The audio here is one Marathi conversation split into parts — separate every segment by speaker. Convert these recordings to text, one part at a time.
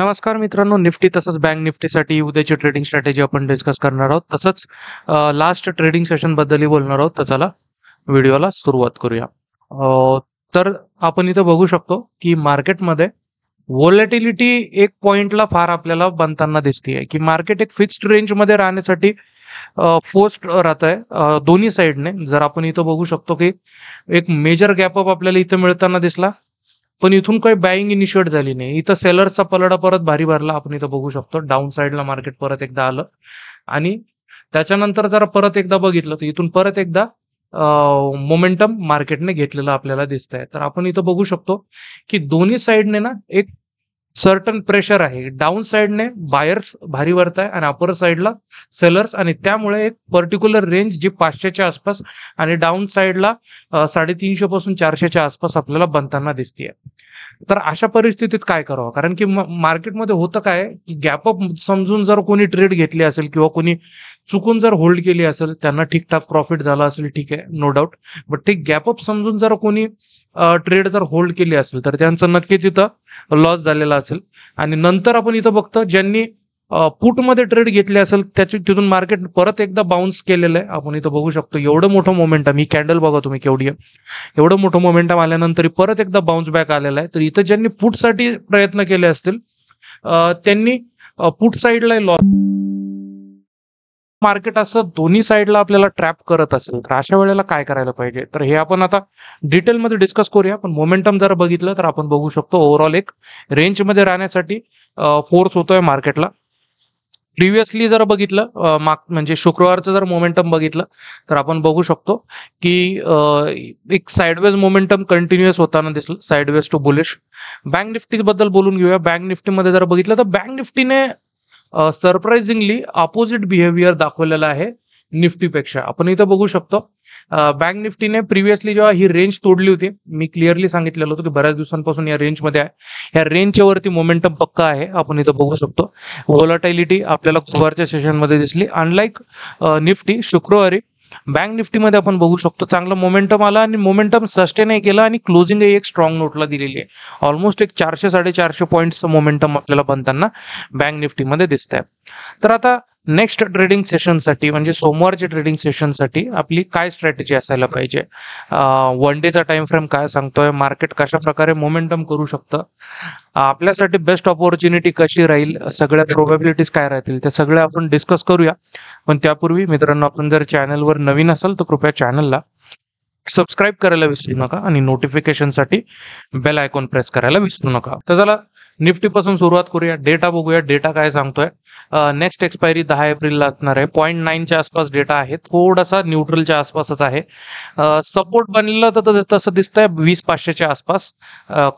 Speaker 1: नमस्कार मित्रांनो, निफ्टी तसंच बँक निफ्टीसाठी उद्याची ट्रेडिंग स्ट्रॅटेजी आपण डिस्कस करणार आहोत. तसंच लास्ट ट्रेडिंग सेशन बद्दलही बोलणार आहोत. तर चला व्हिडिओला सुरुवात करूया. तर आपण इथं बघू शकतो की मार्केटमध्ये व्होलॅटिलिटी एक पॉइंटला फार आपल्याला बनताना दिसते की मार्केट एक फिक्स्ड रेंजमध्ये राहण्यासाठी फोर्स्ड राहत आहे दोन्ही साईडने. जर आपण इथं बघू शकतो की एक मेजर गॅपअप आपल्याला इथं मिळताना दिसला, पण इथून काही बाईंग इनिशिएट झाली नाही. इथं सेलरचा पलडा परत भारी भरला आपण इथं बघू शकतो. डाऊन साईडला मार्केट परत एकदा आलं आणि त्याच्यानंतर जर परत एकदा बघितलं तर इथून परत एकदा मोमेंटम मार्केटने घेतलेलं आपल्याला दिसत आहे. तर आपण इथं बघू शकतो की दोन्ही साईडने ना एक सर्टन प्रेशर आहे. डाऊन साईडने बायर्स भारी वरत आहे आणि अपर साईडला सेलर्स, आणि त्यामुळे एक पर्टिक्युलर रेंज जी 500च्या आसपास आणि डाऊन साईडला 350 पासून 400च्या आसपास आपल्याला बनताना दिसतीये. तर अशा परिस्थितीत काय करावं? कारण की मार्केटमध्ये होतं काय की गॅपअप समजून जर कोणी ट्रेड घेतली असेल किंवा कोणी चुकून जर होल्ड केली असेल, त्यांना ठीकठाक प्रॉफिट झाला असेल, ठीक आहे, नो डाऊट. बट ते गॅपअप समजून जर कोणी ट्रेड जर होल्ड केली असेल तर त्यांचं नक्कीच इथं लॉस झालेला असेल. आणि नंतर आपण इथं बघतो ज्यांनी पुटमध्ये ट्रेड घेतले असेल त्याची तिथून मार्केट परत एकदा बाउन्स केलेलं आहे. आपण इथं बघू शकतो एवढं मोठं मोमेंटम, ही कॅन्डल बघा तुम्ही केवढी आहे. एवढं मोठं मोमेंटम आल्यानंतर परत एकदा बाउन्स बॅक आलेला आहे. तर इथं ज्यांनी पुटसाठी प्रयत्न केले असतील त्यांनी पुट साईडला लॉस. मार्केट असं दोन्ही साईडला आपल्याला ट्रॅप करत असेल तर अशा वेळेला काय करायला पाहिजे, तर हे आपण आता डिटेलमध्ये डिस्कस करूया. पण मोमेंटम जर बघितलं तर आपण बघू शकतो ओव्हरऑल एक रेंजमध्ये राहण्यासाठी फोर्स होतोय मार्केटला. प्रिव्हियसली जर बघितलं म्हणजे शुक्रवारचं जर मोमेंटम बघितलं तर आपण बघू शकतो की एक साइडवेज मोमेंटम कंटिन्युअस होताना दिसलं, sideways to bullish. Bank nifty बद्दल बोलून घेऊया. बँक निफ्टीमध्ये जर बघितलं तर बँक निफ्टीने सरप्राइझिंगली अपोजिट बिहेवियर दाखवलेला आहे निफ्टीपेक्षा. आपण इथं बघू शकतो बँक निफ्टीने प्रिव्हियसली जेव्हा ही रेंज तोडली होती, मी क्लिअरली सांगितलेलं होतं की बऱ्याच दिवसांपासून या रेंजमध्ये आहे, या रेंजच्या वरती मोमेंटम पक्का आहे. आपण इथं बघू शकतो व्होलॅटिलिटी आपल्याला गुरुवारच्या सेशनमध्ये दिसली. अनलाईक निफ्टी, शुक्रवारी बँक निफ्टीमध्ये आपण बघू शकतो चांगलं मोमेंटम आला आणि मोमेंटम सस्टेन केलं आणि क्लोजिंग एक स्ट्रॉंग नोटला दिलेली आहे. ऑलमोस्ट एक 400-450 पॉईंट्सचं मोमेंटम आपल्याला बनताना बँक निफ्टीमध्ये दिसत आहे. तर आता नेक्स्ट ट्रेडिंग सेशनसाठी म्हणजे सोमवारच्या ट्रेडिंग सेशनसाठी आपली काय स्ट्रॅटेजी असायला पाहिजे, वन डेचा टाइम फ्रेम काय सांगतोय, मार्केट कशा प्रकारे मोमेंटम करू शकतं, आपल्यासाठी बेस्ट ऑपॉर्च्युनिटी कशी राहील, सगळ्या प्रोबॅबिलिटीज काय राहतील, ते सगळं आपण डिस्कस करूया. पण त्यापूर्वी मित्रांनो, आपण जर चॅनलवर नवीन असाल तर कृपया चॅनलला सबस्क्राईब करायला विसरू नका आणि नोटिफिकेशनसाठी बेल आयकॉन प्रेस करायला विसरू नका. तर चला निफ्टी पासून सुरुवात करूया. डेटा बघूया, डेटा काय सांगतोय. नेक्स्ट एक्सपायरी 10 एप्रिलला असणार आहे. 0.9च्या आसपास डेटा आहे, थोडासा न्यूट्रलच्या आसपासच आहे. सपोर्ट बनलेला तर तसं दिसतंय 20,500च्या आसपास.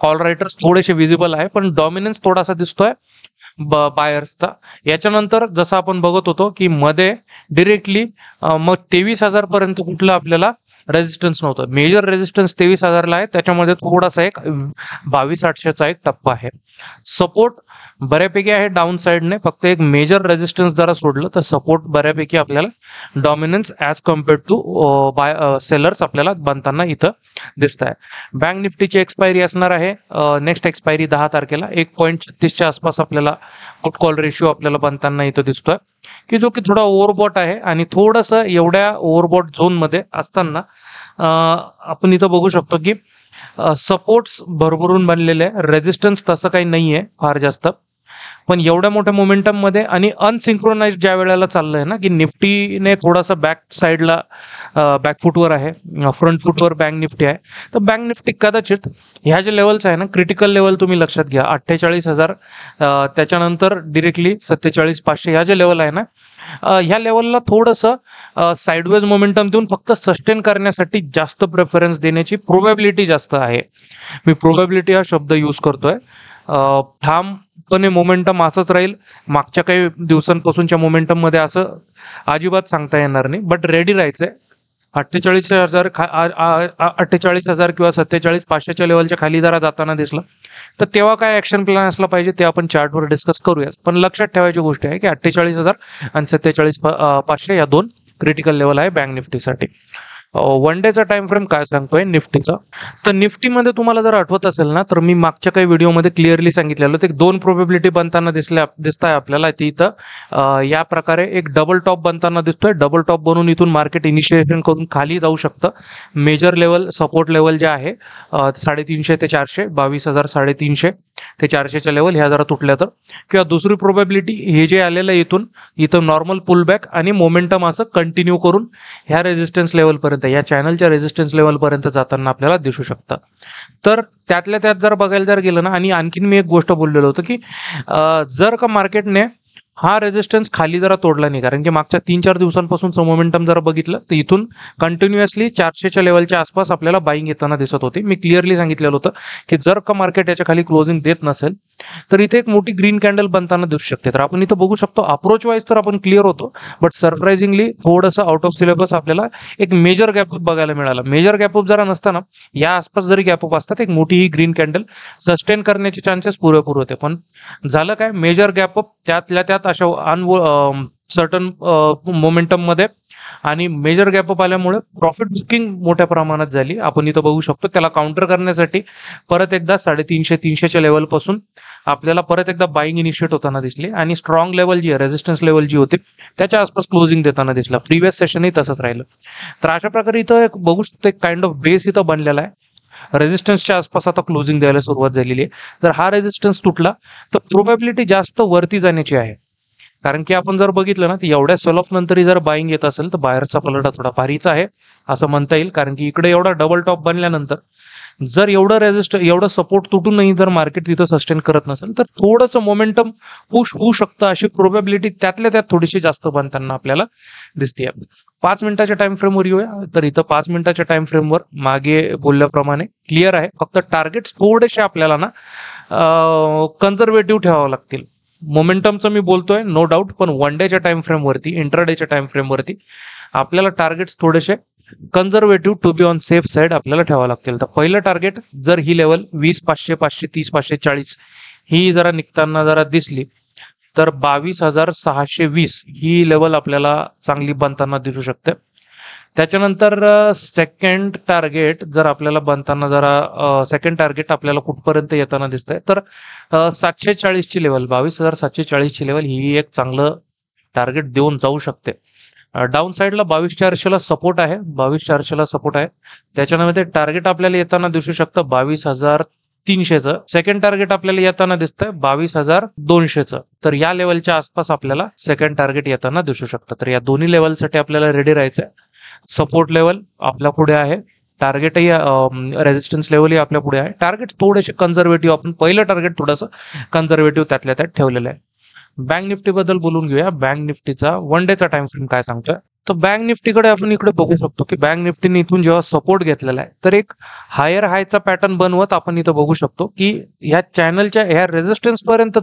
Speaker 1: कॉल रायटर्स थोडेसे विजिबल आहे, पण डॉमिनन्स थोडासा दिसतोय बायर्सचा. याच्यानंतर जसं आपण बघत होतो की मध्ये डिरेक्टली मग 23,000 पर्यंत कुठलं आपल्याला रेजिस्टन्स नव्हतं. मेजर रेजिस्टन्स 23,000ला आहे, त्याच्यामध्ये थोडासा एक 22,800चा एक टप्पा आहे. सपोर्ट बऱ्यापैकी आहे डाऊन साईडने, फक्त एक मेजर रेजिस्टन्स जरा सोडलं तर सपोर्ट बऱ्यापैकी आपल्याला dominance as compared to sellers आपल्याला बनताना इथं दिसत आहे. बँक निफ्टीची एक्सपायरी असणार आहे नेक्स्ट एक्सपायरी 10 तारखेला. 1.36च्या आसपास आपल्याला पुट कॉल रेशिओ आपल्याला बनताना इथं दिसतोय की जो की थोडा ओव्हरबॉट आहे. आणि थोडंसं एवढ्या ओव्हरबॉट झोनमध्ये असताना आपण इथं बघू शकतो की सपोर्ट्स भरभरून बनलेले आहे, रेजिस्टन्स तसं काही नाहीये फार जास्त. पण एवढ्या मोठ्या मोमेंटम मध्ये आणि अनसिंक्रोनाइज ज्या वेळेला चाललंय ना की निफ्टीने थोडासा बॅक साईडला बॅक फुटवर आहे, फ्रंट फुटवर बँक निफ्टी आहे. तर बँक निफ्टी कदाचित ह्या जे लेवल्स आहे ना, क्रिटिकल लेवल तुम्ही लक्षात घ्या, 48,000, त्याच्यानंतर डिरेक्टली 47,500 ह्या जे लेवल आहे ना, ह्या लेवलला थोडंसं साईडवेज मोमेंटम देऊन फक्त सस्टेन करण्यासाठी जास्त प्रेफरन्स देण्याची प्रोबॅबिलिटी जास्त आहे. मी प्रोबॅबिलिटी हा शब्द यूज करतोय. ठामपणे मोमेंटम असंच राहील मागच्या काही दिवसांपासूनच्या मोमेंटम मध्ये असं अजिबात सांगता येणार नाही. बट रेडी राहायचंय. 48,000 किंवा 47,500च्या लेवलच्या खाली जरा जाताना दिसलं तर तेव्हा काय ऍक्शन प्लॅन असला पाहिजे ते आपण चार्टवर डिस्कस करूया. पण लक्षात ठेवायची गोष्ट आहे की 48,000 आणि 47,500 या दोन क्रिटिकल लेवल आहे बँक निफ्टीसाठी. वन डेचा टाइम फ्रेम काय सांगतोय निफ्टीचा. तर निफ्टीमध्ये तुम्हाला जर आठवत असेल ना, तर मी मागच्या काही व्हिडिओमध्ये क्लिअरली सांगितलेलं होतं, एक दोन प्रोबेबिलिटी बनताना दिसत आहे आपल्याला. ती इथं या प्रकारे एक डबल टॉप बनताना दिसतोय. डबल टॉप बनून इथून मार्केट इनिशिएशन करून खाली जाऊ शकतं. मेजर लेवल सपोर्ट लेवल जे आहे 350 ते 400, 22,000 350 ते 400च्या लेवल ह्या जरा तुटल्या तर, किंवा दुसरी प्रोबेबिलिटी हे जे आलेलं आहे इथं नॉर्मल पुलबॅक आणि मोमेंटम असं कंटिन्यू करून ह्या रेजिस्टन्स लेवलपर्यंत, या चॅनलच्या रेजिस्टन्स लेवलपर्यंत जाताना आपल्याला दिसू शकतं. तर त्यातल्या त्यात जर बघायला जर गेलं ना, आणि आणखीन मी एक गोष्ट बोललेलो होतो की जर का मार्केटने हा रेजिस्टन्स खाली जरा तोडला नाही, कारण की मागच्या 3-4 दिवसांपासूनचं मोमेंटम जरा बघितलं तर इथून कंटिन्युअसली 400च्या लेवलच्या आसपास आपल्याला बाईंग येताना दिसत होती. मी क्लिअरली सांगितलेलं होतं की जर का मार्केट याच्या खाली क्लोजिंग देत नसेल तर इथे एक मोठी ग्रीन कॅन्डल बनताना दिसू शकते. तर आपण इथं बघू शकतो अप्रोच वाईज तर आपण क्लिअर होतो, बट सरप्राइझिंगली थोडंसं आउट ऑफ सिलेबस आपल्याला एक मेजर गॅपअप बघायला मिळाला. मेजर गॅपअप जरा नसताना या आसपास जरी गॅपअप असतात, एक मोठी ही ग्रीन कॅन्डल सस्टेन करण्याचे चान्सेस पुरेपूर होते. पण झालं काय, मेजर गॅपअप त्यातल्या त्यात अशा सर्टन मोमेंटम मध्ये, आणि मेजर गॅपअप आल्यामुळे प्रॉफिट बुकिंग मोठ्या प्रमाणात झाली. आपण इथं बघू शकतो. त्याला काउंटर करण्यासाठी परत एकदा 350-300च्या लेवलपासून आपल्याला परत एकदा बाईंग इनिशिएट होताना दिसली, आणि स्ट्रॉंग लेवल जी आहे, रेजिस्टन्स लेवल जी होती त्याच्या आसपास क्लोजिंग देताना दिसला. प्रिव्हियस सेशनही तसंच राहिलं. तर अशा प्रकारे इथं एक बघू शकतो, एक काइंड ऑफ बेस इथं बनलेला आहे. रेजिस्टन्सच्या आसपास आता क्लोजिंग द्यायला सुरुवात झालेली आहे. जर हा रेजिस्टन्स तुटला तर प्रोबॅबिलिटी जास्त वरती जाण्याची आहे, कारण की आपण जर बघितलं ना, तर एवढ्या सेल ऑफ नंतरही जर बाईंग येत असेल तर बाहेरचा पलटा थोडा भारीचा आहे असं म्हणता येईल. कारण की इकडे एवढा डबल टॉप बनल्यानंतर जर एवढं सपोर्ट तुटूनही जर मार्केट तिथं सस्टेन करत नसेल तर थोडंसं मोमेंटम पुश होऊ शकतं, अशी प्रोबॅबिलिटी त्यातल्या त्यात थोडीशी जास्त बनताना आपल्याला दिसते. 5 मिनिटाच्या टाइम फ्रेमवर येऊया. तर इथं 5 मिनिटाच्या टाइम फ्रेमवर मागे बोलल्याप्रमाणे क्लिअर आहे. फक्त टार्गेट्स थोडेसे आपल्याला ना कन्झर्वेटिव्ह ठेवावं लागतील. मोमेंटमचं मी बोलतोय नो डाऊट, पण वन डेच्या टाइम फ्रेमवरती, इंट्राडेच्या टाइम फ्रेमवरती आपल्याला टार्गेट्स थोडेसे conservative to be on safe side आपल्याला ठेवावं लागतील. तर पहिलं टार्गेट जर ही लेवल 20,500, 530, 540 ही जरा निघताना जरा दिसली तर 22,620 ही लेवल आपल्याला चांगली बनताना दिसू शकते. त्याच्यानंतर सेकंड टार्गेट जर आपल्याला बनताना जरा सेकंड टार्गेट आपल्याला कुठपर्यंत येताना दिसतंय तर 740ची लेवल, 22,740ची लेवल ही एक चांगलं टार्गेट देऊन जाऊ शकते. डाऊन साईडला 22,400ला सपोर्ट आहे, 22,400ला सपोर्ट आहे. त्याच्यामध्ये टार्गेट आपल्याला येताना दिसू शकतं 22,300चं. सेकंड टार्गेट आपल्याला येताना दिसतंय 22,200चं. तर या लेवलच्या आसपास आपल्याला सेकंड टार्गेट येताना दिसू शकतं. तर या दोन्ही लेवलसाठी आपल्याला रेडी राहायचंय. सपोर्ट लेवल आपल्या पुढे आहे, टार्गेटही रेजिस्टन्स लेवलही आपल्या पुढे आहे. टार्गेट थोडेसे कन्झर्वेटिव्ह, आपण पहिलं टार्गेट थोडंसं कन्झर्वेटिव्ह त्यातल्या त्यात ठेवलेलं आहे. बँक निफ्टी बद्दल बोलून घेऊया. बँक निफ्टीचा वन डेचा टाइम फ्रेम काय सांगतोय. तर बँक निफ्टीकडे आपण इकडे बघू शकतो की बँक निफ्टीने इथून जेव्हा सपोर्ट घेतलेला आहे तर एक हायर हायचा पॅटर्न बनवत आपण इथं बघू शकतो की ह्या चॅनलच्या ह्या रेजिस्टन्स पर्यंत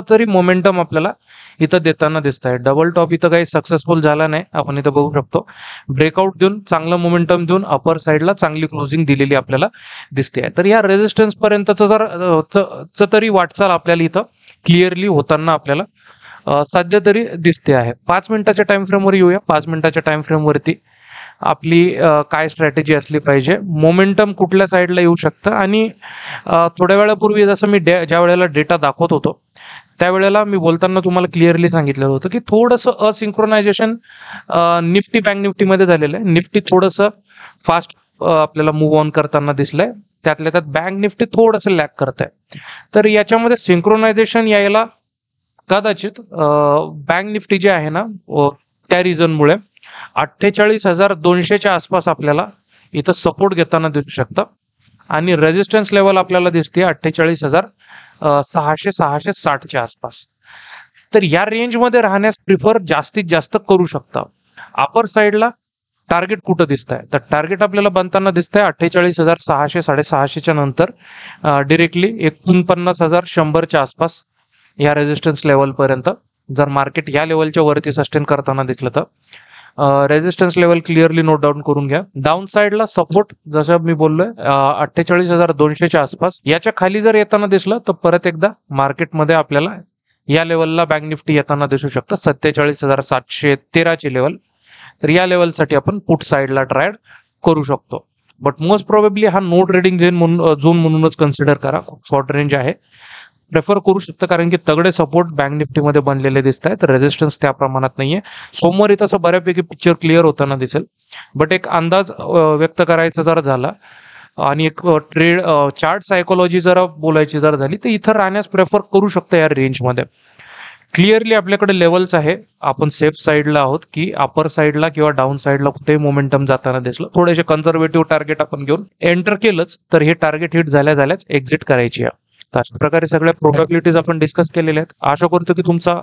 Speaker 1: तरी मोमेंटम आपल्याला इथं देताना दिसत आहे. डबल टॉप इथं काही सक्सेसफुल झाला नाही, आपण इथं बघू शकतो. ब्रेकआउट देऊन चांगलं मोमेंटम देऊन अपर साईडला चांगली क्लोजिंग दिलेली आपल्याला दिसते आहे. तर या रेजिस्टन्स पर्यंतचं जर तरी वाटचाल आपल्याला इथं क्लिअरली होताना आपल्याला सध्या तरी दिसते आहे. 5 मिनिटाच्या टाइम फ्रेमवर येऊया. 5 मिनिटाच्या टाइम फ्रेमवरती आपली काय स्ट्रॅटेजी असली पाहिजे, मोमेंटम कुठल्या साईडला येऊ शकतं, आणि थोड्या वेळापूर्वी जसं मी ज्या वेळेला डेटा दाखवत होतो त्यावेळेला मी बोलताना तुम्हाला क्लिअरली सांगितलेलं होतं की थोडंसं असिंक्रोनायझेशन निफ्टी बँक निफ्टीमध्ये झालेलं आहे. निफ्टी थोडंसं फास्ट आपल्याला मूव्ह ऑन करताना दिसलंय, त्यातल्या त्यात बँक निफ्टी थोडंसं लॅग करत आहे. तर याच्यामध्ये सिंक्रोनायझेशन यायला कदाचित बँक निफ्टी जे आहे ना त्या रिझनमुळे 48,200च्या आसपास आपल्याला इथं सपोर्ट घेताना दिसू शकतं, आणि रेजिस्टन्स लेवल आपल्याला दिसते 48,660च्या आसपास. तर या रेंजमध्ये राहण्यास प्रिफर जास्तीत जास्त करू शकता. अपर साईडला टार्गेट कुठं दिसत आहे तर टार्गेट आपल्याला बनताना दिसत आहे 48,600, 650च्या नंतर डिरेक्टली 49,100च्या आसपास या रेजिस्टन्स लेवलपर्यंत. जर मार्केट या लेवलच्या वरती सस्टेन करताना दिसलं तर resistance level clearly note down करून घ्या. डाऊन साईडला सपोर्ट जसं मी बोललोय 48,200च्या आसपास. याच्या खाली जर येताना दिसलं तर परत एकदा मार्केटमध्ये आपल्याला या लेवलला बँक निफ्टी येताना दिसू शकतं 47,713ची लेवल. तर या लेवलसाठी आपण पुट साईडला ट्राय करू शकतो. बट मोस्ट प्रोबेबली हा नो ट्रेडिंग झोन म्हणूनच कन्सिडर करा. खूप शॉर्ट रेंज आहे, प्रेफर करू शकता, कारण की तगडे सपोर्ट बँक निफ्टीमध्ये बनलेले दिसत आहेत. रेजिस्टन्स त्या प्रमाणात नाहीये. सोमवारी तसं बऱ्यापैकी पिक्चर क्लिअर होताना दिसेल. बट एक अंदाज व्यक्त करायचा जर झाला आणि एक चार्ट सायकोलॉजी जरा बोलायची जर झाली तर इथं राहण्यास प्रेफर करू शकता या रेंजमध्ये. क्लिअरली आपल्याकडे लेवल्स आहे. आपण सेफ साईडला आहोत की अपर साईडला किंवा डाऊन साईडला कुठेही मोमेंटम जाताना दिसलं, थोडेसे कन्झर्वेटिव्ह टार्गेट आपण घेऊन एंटर केलंच तर हे टार्गेट हिट झाल्याच एक्झिट करायची आहे. तर अशा प्रकारे सगळ्या प्रोबॅबिलिटीज आपण डिस्कस केलेल्या आहेत. आशा करतो की तुमचा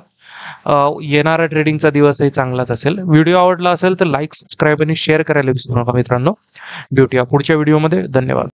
Speaker 1: येणारा ट्रेडिंगचा दिवसही चांगलाच असेल. व्हिडिओ आवडला असेल तर लाईक, सबस्क्राईब आणि शेअर करायला विसरू नका मित्रांनो. भेटूया पुढच्या व्हिडिओमध्ये. धन्यवाद.